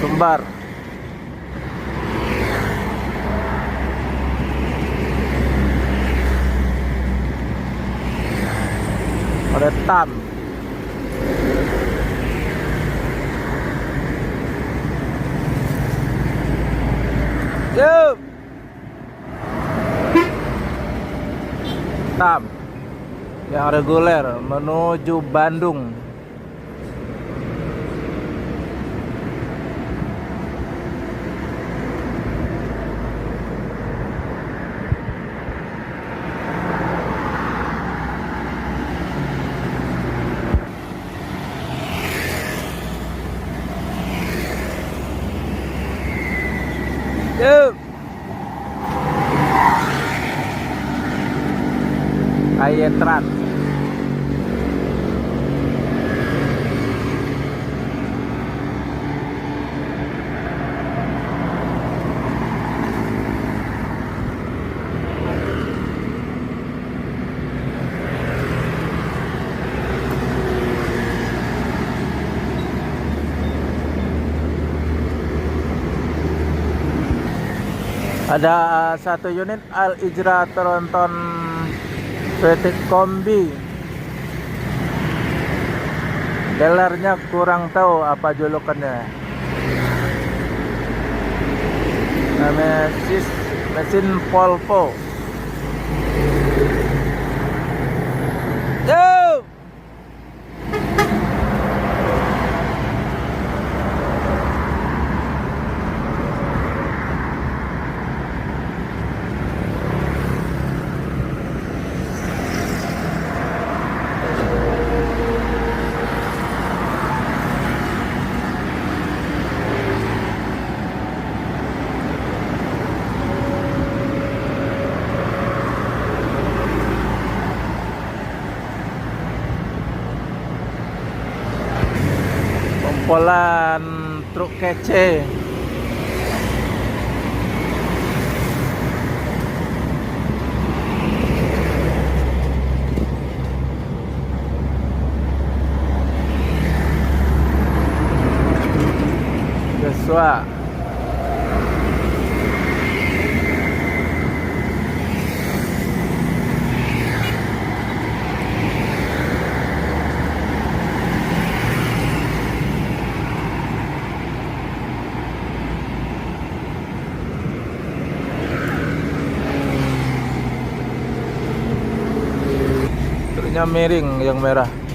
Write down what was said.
Sumbar. Retan. Yuk. Tam yang reguler menuju Bandung. Yuk. Ayetran. Ada satu unit Al Ijra Tronton Svetik Kombi. Dealernya kurang tahu apa julukannya. Namanya mesin Volvo. Yo! Pompolan truk kece. Joshua. Truknya miring yang merah.